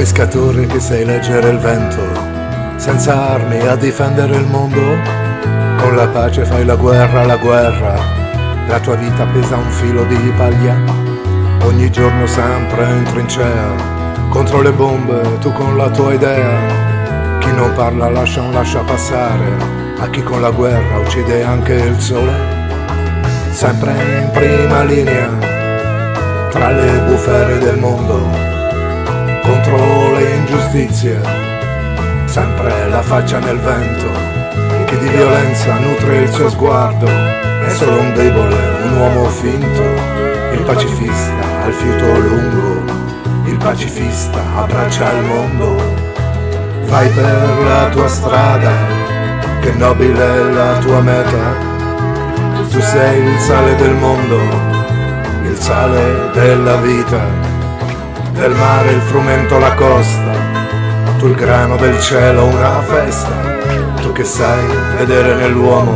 pescatore che sai leggere il vento, senza armi a difendere il mondo. Con la pace fai la guerra, la tua vita pesa un filo di paglia. Ogni giorno sempre in trincea, contro le bombe, tu con la tua idea. Chi non parla lascia passare, a chi con la guerra uccide anche il sole. Sempre in prima linea, tra le bufere del mondo, contro le ingiustizie, sempre la faccia nel vento. Chi di violenza nutre il suo sguardo è solo un debole, un uomo finto. Il pacifista ha il fiuto lungo, il pacifista abbraccia il mondo. Vai per la tua strada, che nobile è la tua meta. Tu sei il sale del mondo, il sale della vita. Del mare il frumento, la costa, tu il grano del cielo, una festa. Tu che sai vedere nell'uomo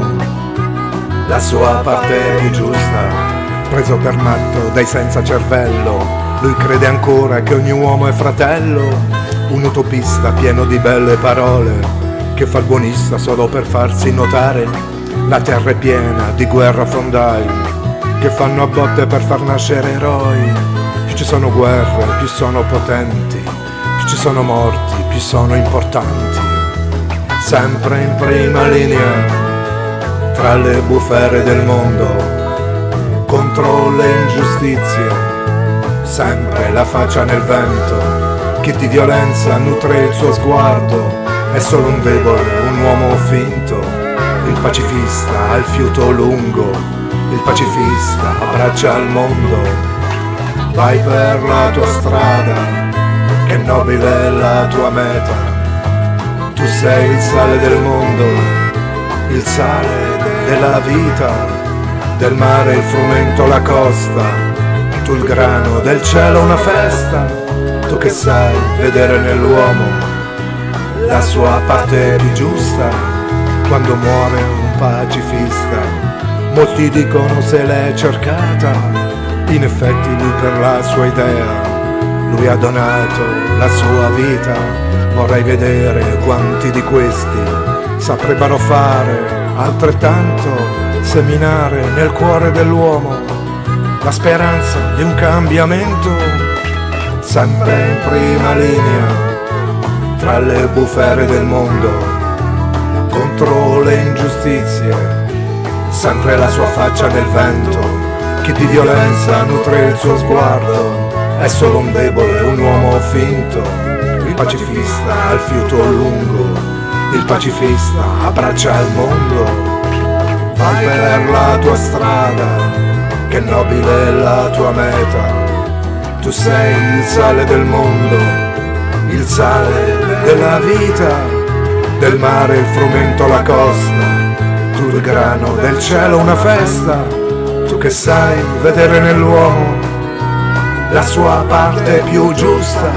la sua parte più giusta. Preso per matto dai senza cervello, lui crede ancora che ogni uomo è fratello. Un utopista pieno di belle parole, che fa il buonista solo per farsi notare. La terra è piena di guerrafondai, che fanno a botte per far nascere eroi. Più ci sono guerre, più sono potenti, più ci sono morti, più sono importanti. Sempre in prima linea, tra le bufere del mondo, contro le ingiustizie, sempre la faccia nel vento. Chi di violenza nutre il suo sguardo è solo un debole, un uomo finto. Il pacifista ha il fiuto lungo, il pacifista abbraccia il mondo. Vai per la tua strada, che nobile è la tua meta. Tu sei il sale del mondo, il sale della vita. Del mare il frumento, la costa, tu il grano del cielo, una festa. Tu che sai vedere nell'uomo la sua parte più giusta. Quando muore un pacifista, molti dicono se l'è cercata. In effetti lui per la sua idea, lui ha donato la sua vita. Vorrei vedere quanti di questi saprebbero fare altrettanto, seminare nel cuore dell'uomo la speranza di un cambiamento. Sempre in prima linea, tra le bufere del mondo, contro le ingiustizie, sempre la sua faccia nel vento. Chi di violenza nutre il suo sguardo è solo un debole, un uomo finto. Il pacifista ha il fiuto lungo, il pacifista abbraccia il mondo. Vai per la tua strada, che nobile è la tua meta. Tu sei il sale del mondo, il sale della vita. Del mare il frumento, la costa, tu il grano del cielo, una festa. Tu che sai vedere nell'uomo la sua parte più giusta.